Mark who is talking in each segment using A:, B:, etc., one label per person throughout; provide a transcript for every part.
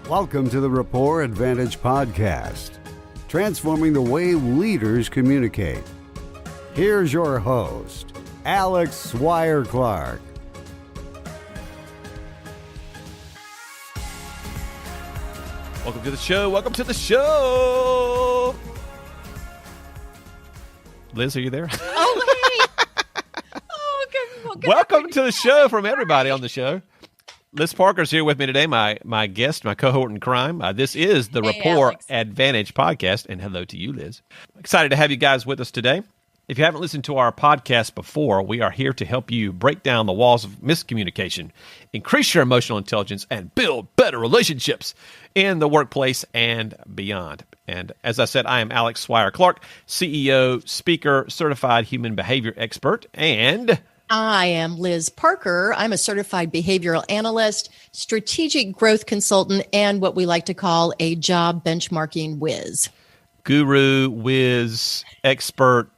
A: Welcome to the Rapport Advantage Podcast, transforming the way leaders communicate. Here's your host, Alex Swire-Clark.
B: Welcome to the show. Welcome to the show. Liz, are you there?
C: Oh, hey. Oh, good.
B: Welcome to the show from everybody on the show. Liz Parker's here with me today, my guest, my cohort in crime. This is the Rapport Advantage Podcast, and hello to you, Liz. Excited to have you guys with us today. If you haven't listened to our podcast before, we are here to help you break down the walls of miscommunication, increase your emotional intelligence, and build better relationships in the workplace and beyond. And as I said, I am Alex Swire-Clark, CEO, speaker, certified human behavior expert, and
C: I am Liz Parker. I'm a certified behavioral analyst, strategic growth consultant, and what we like to call a job benchmarking whiz.
B: Guru, whiz, expert.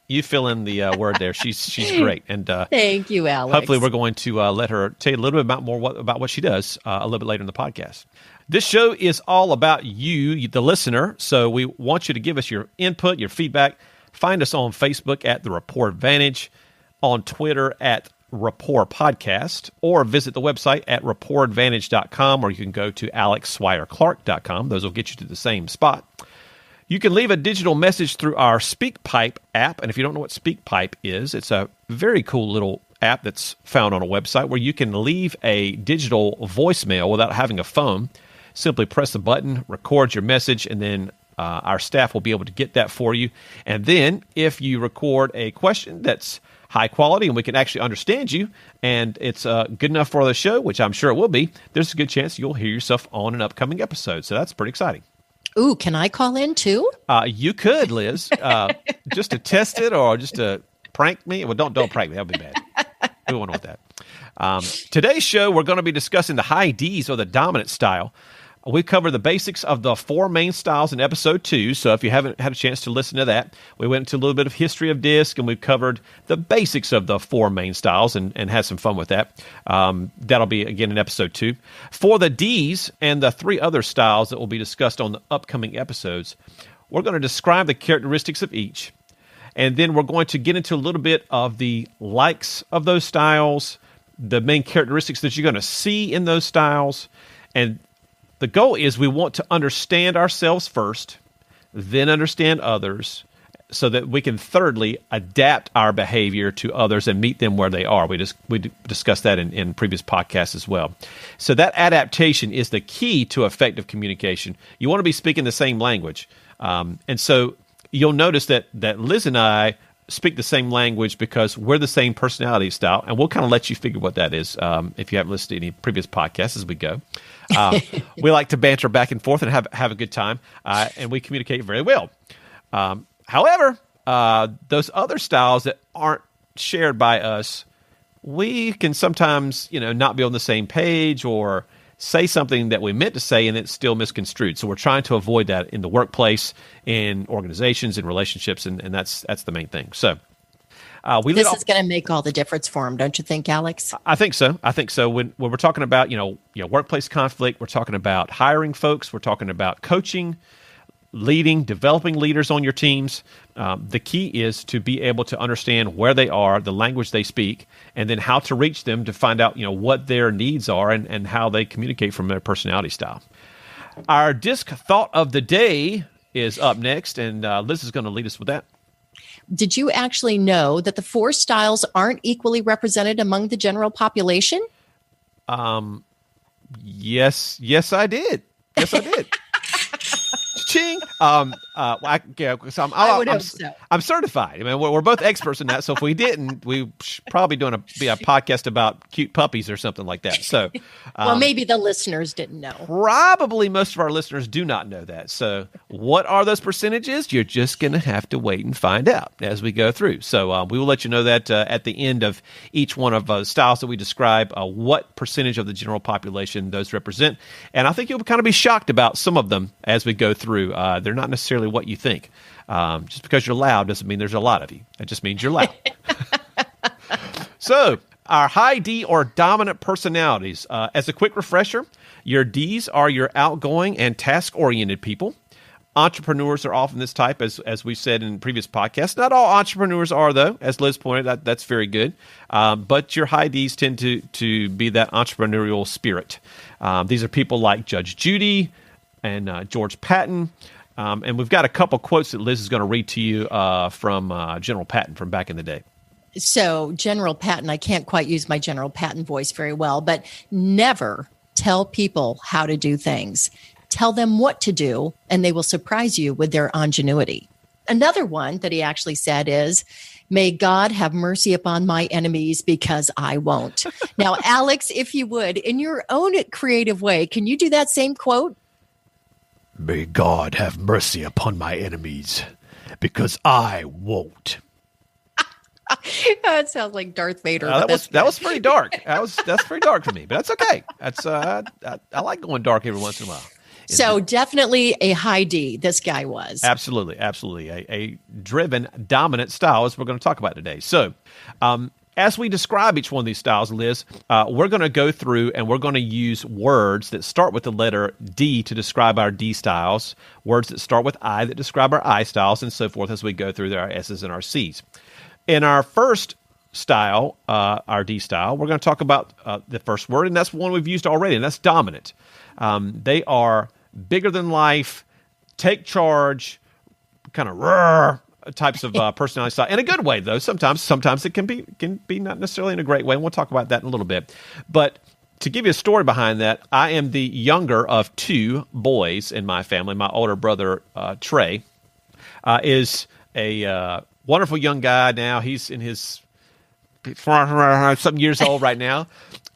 B: You fill in the word there. She's great. And
C: thank you, Alex.
B: Hopefully we're going to let her tell you a little bit about what she does a little bit later in the podcast. This show is all about you, the listener. So we want you to give us your input, your feedback. Find us on Facebook at The Rapport Advantage, on Twitter at Rapport Podcast, or visit the website at rapportadvantage.com, or you can go to alexswireclark.com. Those will get you to the same spot. You can leave a digital message through our SpeakPipe app, and if you don't know what SpeakPipe is, it's a very cool little app that's found on a website where you can leave a digital voicemail without having a phone. Simply press the button, record your message, and then our staff will be able to get that for you. And then if you record a question that's high quality and we can actually understand you, and it's good enough for the show, which I'm sure it will be, there's a good chance you'll hear yourself on an upcoming episode. So that's pretty exciting.
C: Ooh, can I call in too?
B: You could, Liz, just to test it or just to prank me. Well, don't prank me. That would be bad. We won't want that. Today's show, we're going to be discussing the high Ds or the dominant style. We covered the basics of the four main styles in episode 2. So if you haven't had a chance to listen to that, we went into a little bit of history of DISC, and we've covered the basics of the four main styles and had some fun with that. That'll be, again, in episode 2. For the Ds and the 3 other styles that will be discussed on the upcoming episodes, we're going to describe the characteristics of each. And then we're going to get into a little bit of the likes of those styles, the main characteristics that you're going to see in those styles, and the goal is we want to understand ourselves first, then understand others, so that we can thirdly adapt our behavior to others and meet them where they are. We discussed that in previous podcasts as well. So that adaptation is the key to effective communication. You want to be speaking the same language. And so you'll notice that Liz and I speak the same language because we're the same personality style, and we'll kind of let you figure what that is if you haven't listened to any previous podcasts as we go. We like to banter back and forth and have a good time, and we communicate very well. However, those other styles that aren't shared by us, we can sometimes, not be on the same page or say something that we meant to say and it's still misconstrued. So we're trying to avoid that in the workplace, in organizations, in relationships, and that's the main thing. So
C: this is going to make all the difference for them, don't you think, Alex?
B: I think so. When we're talking about workplace conflict, we're talking about hiring folks, we're talking about coaching, leading, developing leaders on your teams. The key is to be able to understand where they are, the language they speak, and then how to reach them to find out what their needs are and how they communicate from their personality style. Our DISC thought of the day is up next, and Liz is going to lead us with that.
C: Did you actually know that the 4 styles aren't equally represented among the general population?
B: Yes, I did. Ching. I would hope so. I'm certified. I mean, we're both experts in that. So if we didn't, we probably be a podcast about cute puppies or something like that. So,
C: well, maybe the listeners didn't know.
B: Probably most of our listeners do not know that. So, what are those percentages? You're just going to have to wait and find out as we go through. So, we will let you know that at the end of each one of the styles that we describe, what percentage of the general population those represent. And I think you'll kind of be shocked about some of them as we go through. They're not necessarily what you think. Just because you're loud doesn't mean there's a lot of you. It just means you're loud. So our high D or dominant personalities. As a quick refresher, your Ds are your outgoing and task-oriented people. Entrepreneurs are often this type, as we've said in previous podcasts. Not all entrepreneurs are, though, as Liz pointed out. That's very good. But your high Ds tend to be that entrepreneurial spirit. These are people like Judge Judy and George Patton. And we've got a couple quotes that Liz is going to read to you from General Patton from back in the day.
C: So General Patton, I can't quite use my General Patton voice very well, but never tell people how to do things. Tell them what to do, and they will surprise you with their ingenuity. Another one that he actually said is, may God have mercy upon my enemies because I won't. Now, Alex, if you would, in your own creative way, can you do that same quote?
B: May God have mercy upon my enemies because I won't.
C: It sounds like Darth Vader.
B: That was pretty dark. That's pretty dark for me, but that's okay. That's I like going dark every once in a while.
C: So definitely a high D, this guy was.
B: Absolutely. A driven, dominant style, as we're going to talk about today. So as we describe each one of these styles, Liz, we're going to go through and we're going to use words that start with the letter D to describe our D styles, words that start with I that describe our I styles, and so forth as we go through our S's and our C's. In our first style, our D style, we're going to talk about the first word, and that's one we've used already, and that's dominant. They are bigger than life, take charge, kind of types of personality style. In a good way, though. Sometimes it can be not necessarily in a great way, and we'll talk about that in a little bit. But to give you a story behind that, I am the younger of two boys in my family. My older brother, Trey, is a wonderful young guy now. He's in his something years old right now.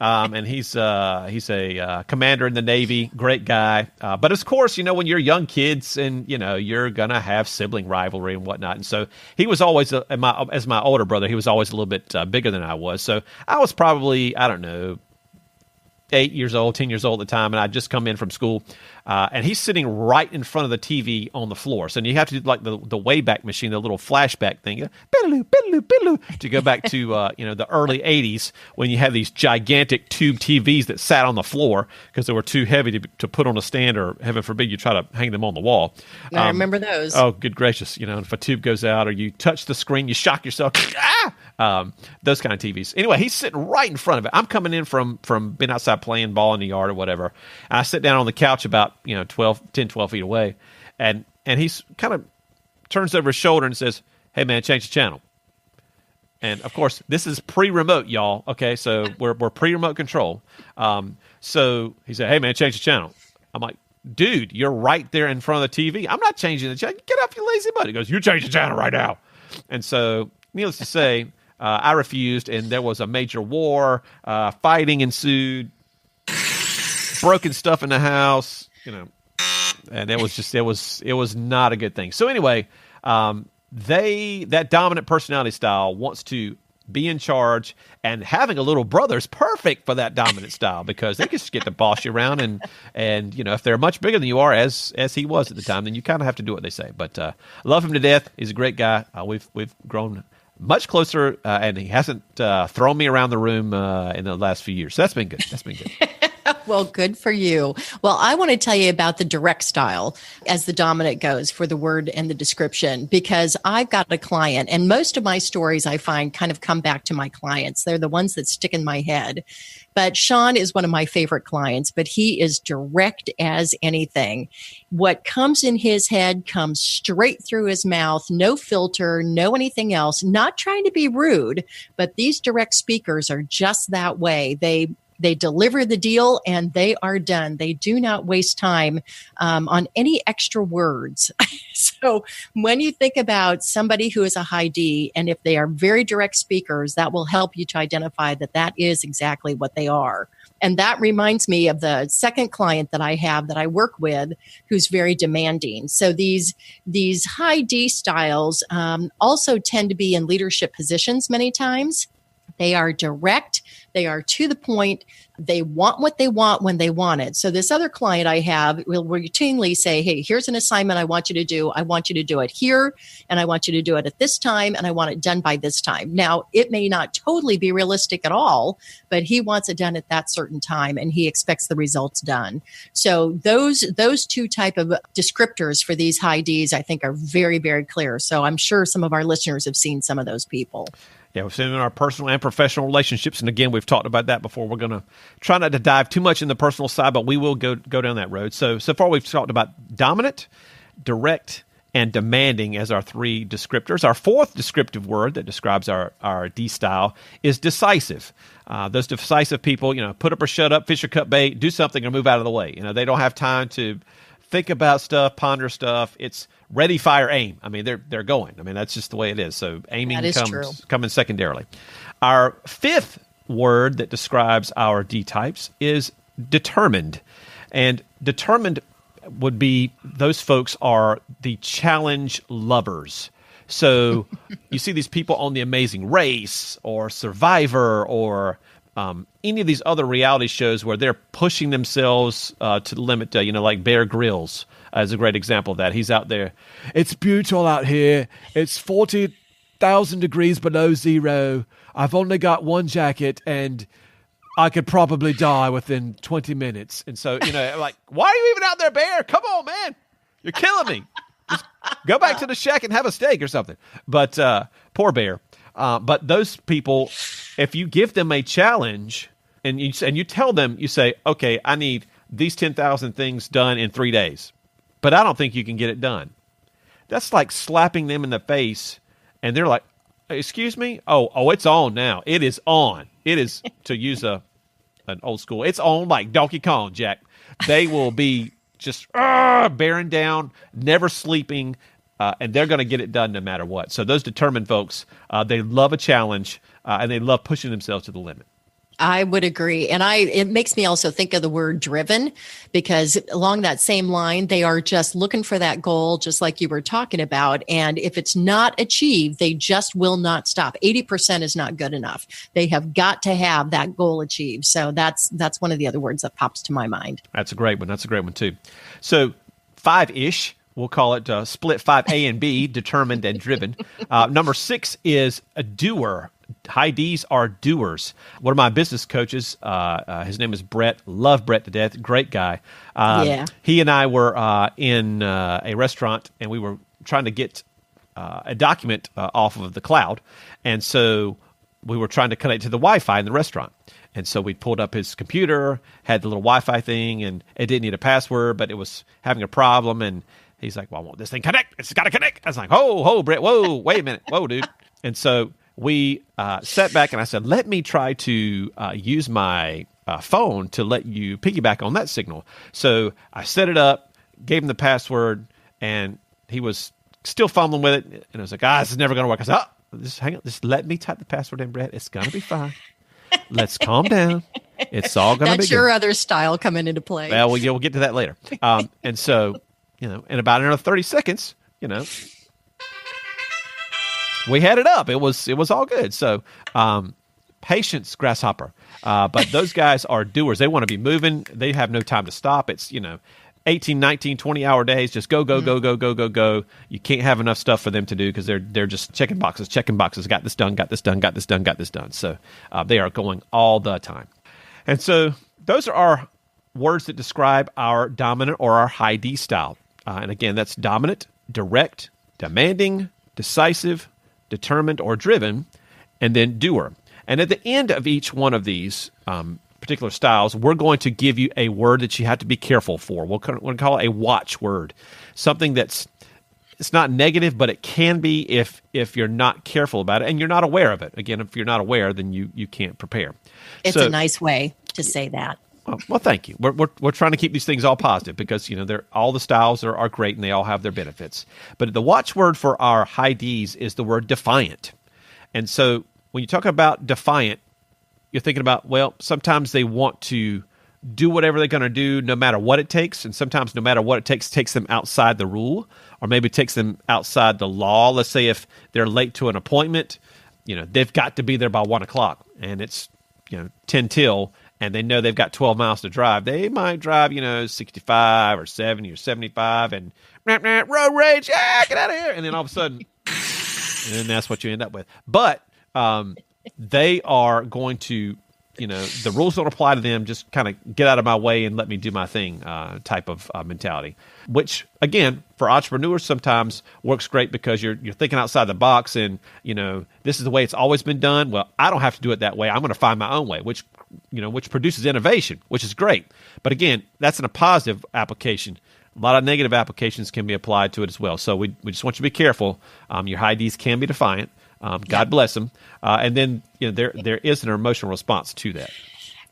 B: And he's a commander in the Navy, great guy. But of course, when you're young kids and, you're going to have sibling rivalry and whatnot. And so he was always, as my older brother, he was always a little bit bigger than I was. So I was probably, 8 years old, 10 years old at the time, and I'd just come in from school, and he's sitting right in front of the TV on the floor. So you have to do like the Wayback Machine, the little flashback thing, to go back to the early 80s when you had these gigantic tube TVs that sat on the floor because they were too heavy to put on a stand, or heaven forbid you try to hang them on the wall.
C: I remember those.
B: Oh, good gracious. If a tube goes out or you touch the screen, you shock yourself. Those kind of TVs. Anyway, he's sitting right in front of it. I'm coming in from being outside playing ball in the yard or whatever. And I sit down on the couch about 10, 12 feet away. And he's kind of turns over his shoulder and says, "Hey, man, change the channel." And, of course, this is pre-remote, y'all. Okay, so we're pre-remote control. So he said, "Hey, man, change the channel." I'm like, "Dude, you're right there in front of the TV. I'm not changing the channel. Get off, you lazy butt." He goes, "You change the channel right now." And so, needless to say, I refused, and there was a major war. Fighting ensued. Broken stuff in the house, and it was not a good thing. So anyway, that dominant personality style wants to be in charge, and having a little brother is perfect for that dominant style because they just get to boss you around, and if they're much bigger than you are, as he was at the time, then you kind of have to do what they say. But love him to death. He's a great guy. We've grown much closer, and he hasn't thrown me around the room in the last few years. So that's been good.
C: Well, good for you. Well, I want to tell you about the direct style as the dominant goes for the word and the description, because I've got a client, and most of my stories I find kind of come back to my clients. They're the ones that stick in my head. But Sean is one of my favorite clients, but he is direct as anything. What comes in his head comes straight through his mouth, no filter, no anything else, not trying to be rude, but these direct speakers are just that way. They deliver the deal and they are done. They do not waste time on any extra words. So when you think about somebody who is a high D, and if they are very direct speakers, that will help you to identify that is exactly what they are. And that reminds me of the second client that I have that I work with who's very demanding. So these high D styles also tend to be in leadership positions many times. They are direct. They are to the point. They want what they want when they want it. So this other client I have will routinely say, hey, here's an assignment I want you to do. I want you to do it here, and I want you to do it at this time, and I want it done by this time. Now, it may not totally be realistic at all, but he wants it done at that certain time, and he expects the results done. So those two type of descriptors for these high Ds, I think, are very, very clear. So I'm sure some of our listeners have seen some of those people.
B: Yeah, we've seen it in our personal and professional relationships. And again, we've talked about that before. We're going to try not to dive too much in the personal side, but we will go down that road. So far we've talked about dominant, direct, and demanding as our three descriptors. Our fourth descriptive word that describes our D style is decisive. Those decisive people, put up or shut up, fish or cut bait, do something or move out of the way. They don't have time to think about stuff, ponder stuff. It's ready, fire, aim. I mean, they're going. I mean, that's just the way it is. So aiming coming secondarily. Our fifth word that describes our D types is determined. And determined would be those folks are the challenge lovers. So you see these people on The Amazing Race or Survivor or any of these other reality shows where they're pushing themselves to the limit, like Bear Grylls is a great example of that. He's out there. It's brutal out here. It's 40,000 degrees below zero. I've only got one jacket and I could probably die within 20 minutes. And so, like, why are you even out there, Bear? Come on, man. You're killing me. Just go back to the shack and have a steak or something. But poor Bear. But those people, if you give them a challenge and you tell them, you say, okay, I need these 10,000 things done in 3 days, but I don't think you can get it done. That's like slapping them in the face, and they're like, excuse me? Oh, it's on now. It is on. It is, to use an old school, it's on like Donkey Kong, Jack. They will be just bearing down, never sleeping, and they're going to get it done no matter what. So those determined folks, they love a challenge, and they love pushing themselves to the limit.
C: I would agree. And it makes me also think of the word driven, because along that same line, they are just looking for that goal, just like you were talking about. And if it's not achieved, they just will not stop. 80% is not good enough. They have got to have that goal achieved. So that's one of the other words that pops to my mind.
B: That's a great one. That's a great one too. So 5-ish. We'll call it split 5A and B, determined and driven. Number 6 is a doer. High Ds are doers. One of my business coaches, his name is Brett. Love Brett to death. Great guy.
C: Yeah.
B: He and I were in a restaurant, and we were trying to get a document off of the cloud. And so we were trying to connect to the Wi-Fi in the restaurant. And so we pulled up his computer, had the little Wi-Fi thing, and it didn't need a password, but it was having a problem. And he's like, well, I want this thing connect. It's got to connect. I was like, ho, Brett, whoa, wait a minute. Whoa, dude. And so we sat back and I said, let me try to use my phone to let you piggyback on that signal. So I set it up, gave him the password, and he was still fumbling with it. And I was like, this is never going to work. I said, just hang on. Just let me type the password in, Brett. It's going to be fine. Let's calm down. It's all going to be good.
C: That's your other style coming into play.
B: Well, we'll get to that later. And so, in about another 30 seconds, we had it up. It was all good. So, patience, grasshopper. But those guys are doers. They want to be moving. They have no time to stop. It's, 18, 19, 20-hour days. Just go. You can't have enough stuff for them to do because they're just checking boxes. Got this done. So they are going all the time. And so those are our words that describe our dominant or our high D style. And again, that's dominant, direct, demanding, decisive, determined or driven, and then doer. And at the end of each one of these particular styles, we're going to give you a word that you have to be careful for. We're going to call it a watch word, something it's not negative, but it can be if you're not careful about it and you're not aware of it. Again, if you're not aware, then you can't prepare.
C: It's a nice way to say that.
B: Well, thank you. We're trying to keep these things all positive because all the styles are great and they all have their benefits. But the watchword for our high Ds is the word defiant. And so when you talk about defiant, you're thinking about, well, sometimes they want to do whatever they're going to do no matter what it takes, and sometimes no matter what it takes them outside the rule, or maybe takes them outside the law. Let's say if they're late to an appointment, they've got to be there by 1:00 and it's, 10 till, and they know they've got 12 miles to drive. They might drive, 65 or 70 or 75 and road rage, get out of here. And then all of a sudden, and then that's what you end up with. But they are going to, the rules don't apply to them. Just kind of get out of my way and let me do my thing type of mentality, which, again, for entrepreneurs sometimes works great because you're thinking outside the box and, this is the way it's always been done. Well, I don't have to do it that way. I'm going to find my own way, which produces innovation, which is great. But again, that's in a positive application. A lot of negative applications can be applied to it as well. So we just want you to be careful. Your high Ds can be defiant. God bless them. And then there is an emotional response to that.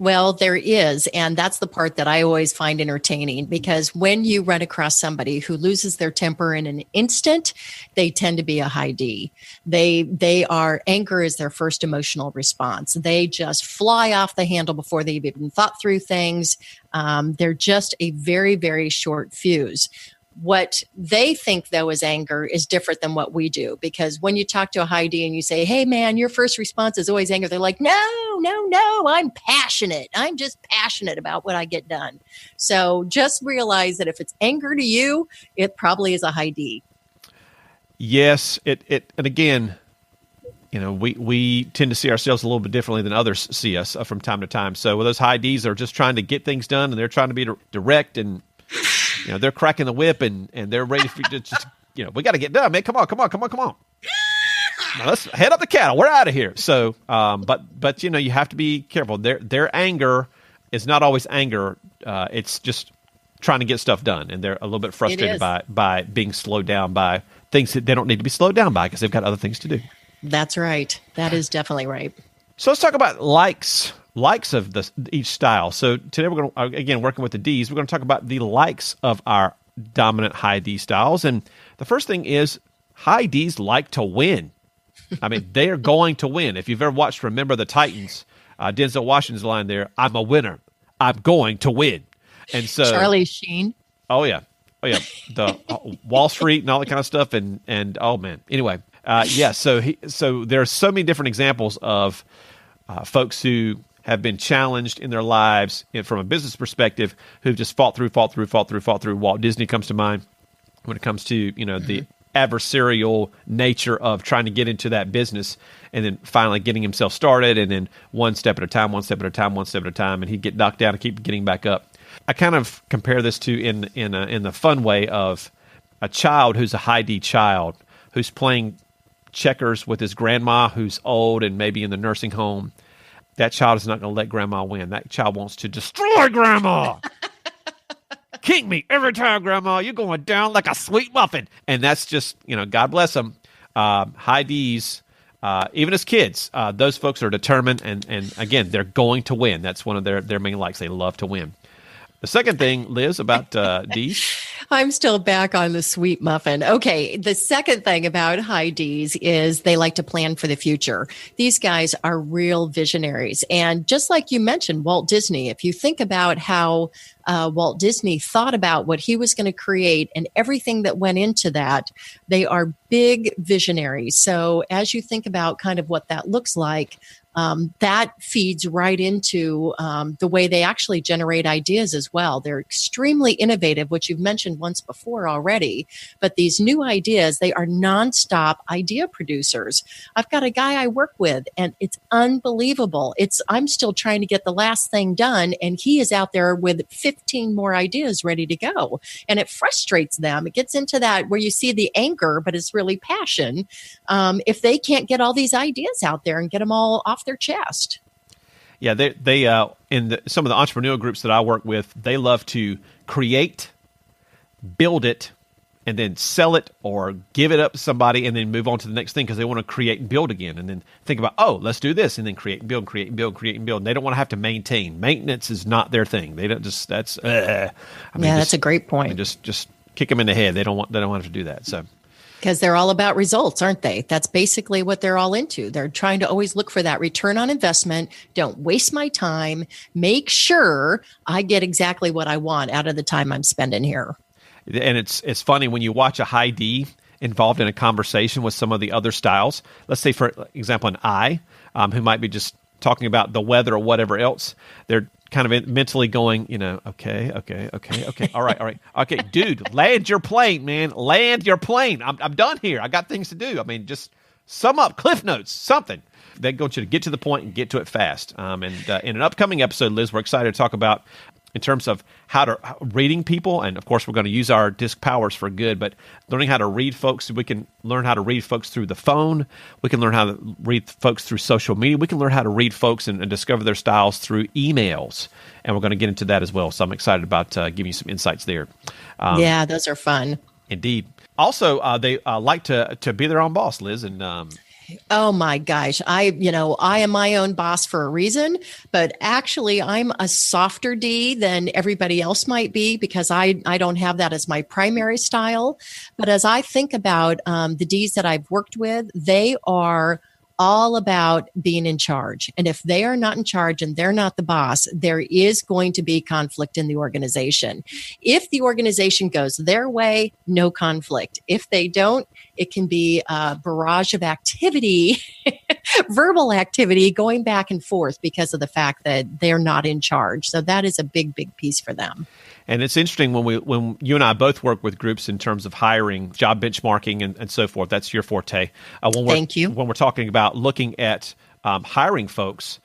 C: Well, there is. And that's the part that I always find entertaining, because when you run across somebody who loses their temper in an instant, they tend to be a high D. They are, anger is their first emotional response. They just fly off the handle before they've even thought through things. They're just a very, very short fuse. What they think, though, is anger is different than what we do, because when you talk to a high D and you say, hey, man, your first response is always anger, they're like, no, I'm passionate. I'm just passionate about what I get done. So just realize that if it's anger to you, it probably is a high D.
B: Yes. And again, we tend to see ourselves a little bit differently than others see us from time to time. So those high Ds are just trying to get things done, and they're trying to be direct, and they're cracking the whip and they're ready for just, we got to get done, man. Come on. Now let's head up the cattle. We're out of here. So, but you have to be careful. Their anger is not always anger. It's just trying to get stuff done. And they're a little bit frustrated by being slowed down by things that they don't need to be slowed down by because they've got other things to do.
C: That's right. That is definitely right.
B: So let's talk about likes of each style. So today we're going to, again, working with the Ds, we're going to talk about the likes of our dominant high D styles. And the first thing is high Ds like to win. I mean, they are going to win. If you've ever watched Remember the Titans, Denzel Washington's line there, I'm a winner. I'm going to win. And so
C: Charlie Sheen.
B: Oh yeah. The Wall Street and all that kind of stuff. And oh man. Anyway, so there are so many different examples of folks who have been challenged in their lives from a business perspective, who've just fought through. Walt Disney comes to mind when it comes to, the adversarial nature of trying to get into that business and then finally getting himself started, and then one step at a time, and he'd get knocked down and keep getting back up. I kind of compare this to in the fun way of a child who's a high D child who's playing checkers with his grandma who's old and maybe in the nursing home. That child is not going to let grandma win. That child wants to destroy grandma. Kick me every time, grandma. You're going down like a sweet muffin. And that's just, God bless them. High Ds, even as kids, those folks are determined. And again, they're going to win. That's one of their main likes. They love to win. The second thing, Liz, about Ds.
C: I'm still back on the sweet muffin. Okay. The second thing about high Ds is they like to plan for the future. These guys are real visionaries. And just like you mentioned, Walt Disney, if you think about how Walt Disney thought about what he was going to create and everything that went into that, they are big visionaries. So as you think about kind of what that looks like, that feeds right into the way they actually generate ideas as well. They're extremely innovative, which you've mentioned once before already. But these new ideas, they are nonstop idea producers. I've got a guy I work with, and it's unbelievable. I'm still trying to get the last thing done, and he is out there with 15 more ideas ready to go. And it frustrates them. It gets into that where you see the anger, but it's really passion. If they can't get all these ideas out there and get them all off their chest.
B: Yeah, they in some of the entrepreneurial groups that I work with, they love to create, build it, and then sell it or give it up to somebody and then move on to the next thing because they want to create and build again and then think about, let's do this and then create and build, create and build, create and build. And they don't want to have to maintain. Maintenance is not their thing. They don't just, that's,
C: that's a great point.
B: Just kick them in the head. They don't want to have to do that. So.
C: Because they're all about results, aren't they? That's basically what they're all into. They're trying to always look for that return on investment. Don't waste my time. Make sure I get exactly what I want out of the time I'm spending here.
B: And it's funny when you watch a high D involved in a conversation with some of the other styles. Let's say, for example, an I, who might be just talking about the weather or whatever else. They're kind of mentally going, okay. All right. Okay, dude, land your plane, man. Land your plane. I'm done here. I got things to do. I mean, just sum up, cliff notes, something. They want you to get to the point and get to it fast. And in an upcoming episode, Liz, we're excited to talk about in terms of reading people. And of course, we're going to use our disc powers for good, but learning how to read folks. We can learn how to read folks through the phone. We can learn how to read folks through social media. We can learn how to read folks and discover their styles through emails. And we're going to get into that as well. So I'm excited about giving you some insights there.
C: Yeah, those are fun.
B: Indeed. Also, they like to be their own boss, Liz. And
C: oh my gosh. I am my own boss for a reason, but actually I'm a softer D than everybody else might be because I don't have that as my primary style. But as I think about the Ds that I've worked with, they are all about being in charge. And if they are not in charge and they're not the boss, there is going to be conflict in the organization. If the organization goes their way, no conflict. If they don't, it can be a barrage of activity, verbal activity going back and forth because of the fact that they're not in charge. So that is a big, big piece for them.
B: And it's interesting when you and I both work with groups in terms of hiring, job benchmarking, and so forth. That's your forte.
C: Thank you.
B: When we're talking about looking at hiring folks,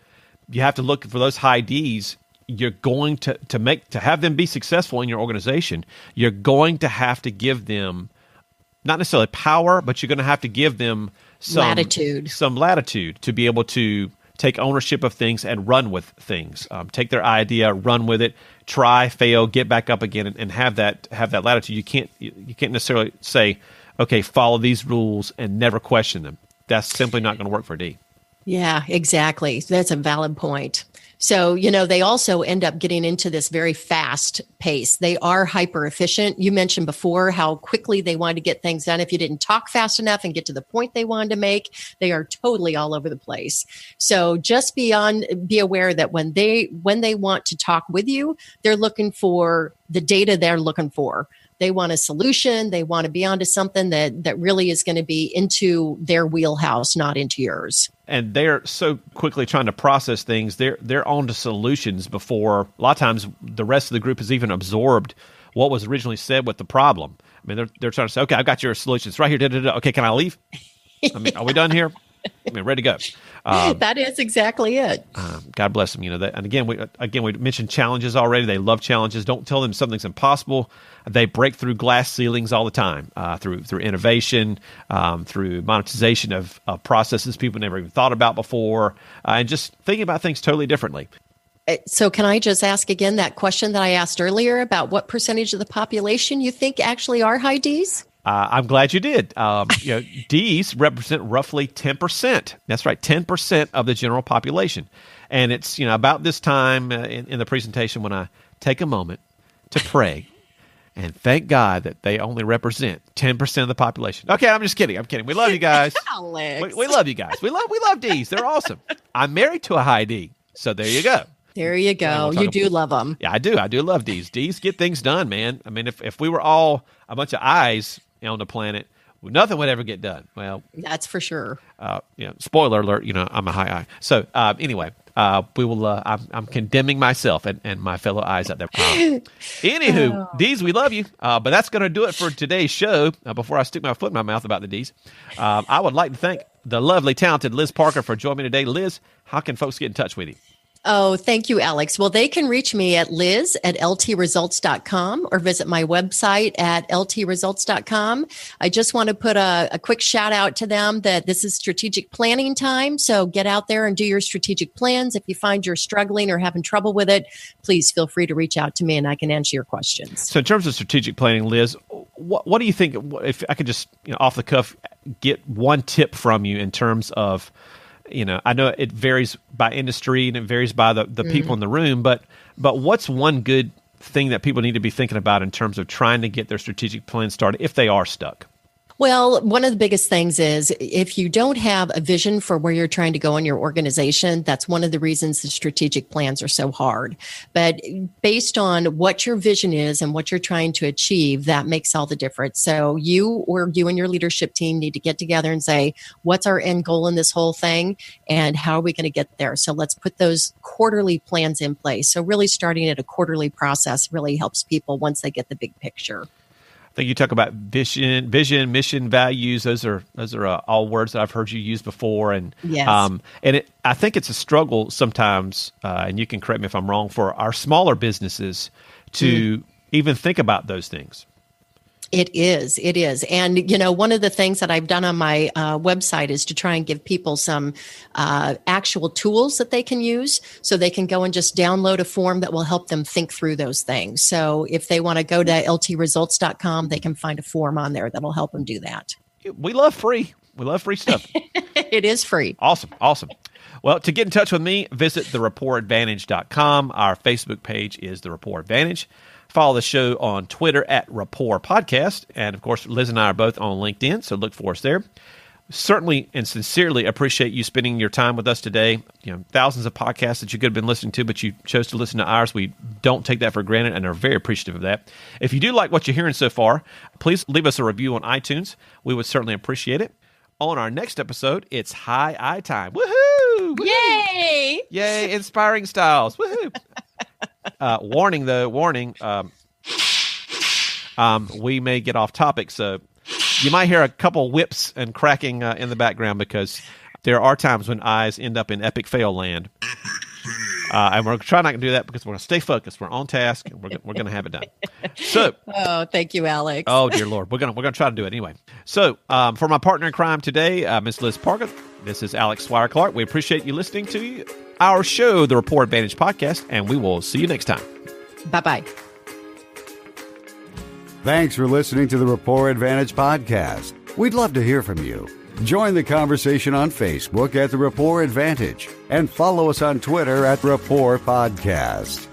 B: you have to look for those high Ds. You're going to have them be successful in your organization. You're going to have to give them not necessarily power, but you're going to have to give them some latitude to be able to take ownership of things and run with things. Take their idea, run with it, try, fail, get back up again, and have that latitude. You can't necessarily say, okay, follow these rules and never question them. That's simply not going to work for D.
C: Yeah, exactly. That's a valid point. So, they also end up getting into this very fast pace. They are hyper efficient. You mentioned before how quickly they wanted to get things done. If you didn't talk fast enough and get to the point they wanted to make, they are totally all over the place. So just be aware that when they want to talk with you, they're looking for the data they're looking for. They want a solution. They want to be onto something that really is going to be into their wheelhouse, not into yours.
B: And they're so quickly trying to process things. They're on to solutions before a lot of times the rest of the group has even absorbed what was originally said with the problem. I mean, they're trying to say, okay, I've got your solution. It's right here. Okay, can I leave? I mean, are we done here? I mean, ready to go.
C: That is exactly it.
B: God bless them. And again, we mentioned challenges already. They love challenges. Don't tell them something's impossible. They break through glass ceilings all the time through innovation, through monetization of processes people never even thought about before, and just thinking about things totally differently.
C: So can I just ask again that question that I asked earlier about what percentage of the population you think actually are high Ds?
B: I'm glad you did. Ds represent roughly 10%. That's right, 10% of the general population. And it's about this time in the presentation when I take a moment to pray and thank God that they only represent 10% of the population. Okay, I'm just kidding. I'm kidding. We love you guys.
C: Alex.
B: We love you guys. We love Ds. They're awesome. I'm married to a high D, so there you go.
C: There you go. You do love them.
B: Yeah, I do. I do love Ds. Ds get things done, man. I mean, if we were all a bunch of I's on the planet, nothing would ever get done. Well,
C: that's for sure.
B: Spoiler alert. I'm a high I. So anyway, we will. I'm condemning myself and my fellow I's out there. Anywho, Ds, we love you. But that's going to do it for today's show. Before I stick my foot in my mouth about the Ds, I would like to thank the lovely, talented Liz Parker for joining me today. Liz, how can folks get in touch with you?
C: Oh, thank you, Alex. Well, they can reach me at liz@ltresults.com or visit my website at ltresults.com. I just want to put a quick shout out to them that this is strategic planning time. So get out there and do your strategic plans. If you find you're struggling or having trouble with it, please feel free to reach out to me and I can answer your questions.
B: So in terms of strategic planning, Liz, what do you think, if I could just off the cuff get one tip from you in terms of, I know it varies by industry and it varies by the people in the room, but what's one good thing that people need to be thinking about in terms of trying to get their strategic plan started if they are stuck?
C: Well, one of the biggest things is if you don't have a vision for where you're trying to go in your organization, that's one of the reasons the strategic plans are so hard. But based on what your vision is and what you're trying to achieve, that makes all the difference. So you and your leadership team need to get together and say, what's our end goal in this whole thing and how are we going to get there? So let's put those quarterly plans in place. So really starting at a quarterly process really helps people once they get the big picture.
B: I think you talk about vision, mission, values. Those are all words that I've heard you use before, and
C: yes.
B: I think it's a struggle sometimes, and you can correct me if I'm wrong, for our smaller businesses to even think about those things. It is. And, one of the things that I've done on my website is to try and give people some actual tools that they can use so they can go and just download a form that will help them think through those things. So if they want to go to ltresults.com, they can find a form on there that'll help them do that. We love free stuff.
C: It is free.
B: Awesome. Well, to get in touch with me, visit therapportadvantage.com. Our Facebook page is The Rapport Advantage. Follow the show on Twitter at Rapport Podcast. And, of course, Liz and I are both on LinkedIn, so look for us there. Certainly and sincerely appreciate you spending your time with us today. Thousands of podcasts that you could have been listening to, but you chose to listen to ours. We don't take that for granted and are very appreciative of that. If you do like what you're hearing so far, please leave us a review on iTunes. We would certainly appreciate it. On our next episode, it's High Eye Time. Woohoo!
C: Yay!
B: Yay, inspiring styles. Woohoo! Warning, we may get off topic, so you might hear a couple whips and cracking in the background because there are times when eyes end up in epic fail land. And we're trying not to do that because we're going to stay focused. We're on task, and we're going to have it done. So,
C: thank you, Alex.
B: Oh, dear Lord. We're going to try to do it anyway. So, for my partner in crime today, Miss Liz Parker, this is Alex Swire-Clark. We appreciate you listening to our show, the Rapport Advantage Podcast, and we will see you next time.
C: Bye-bye.
A: Thanks for listening to the Rapport Advantage Podcast. We'd love to hear from you. Join the conversation on Facebook at The Rapport Advantage and follow us on Twitter at Rapport Podcast.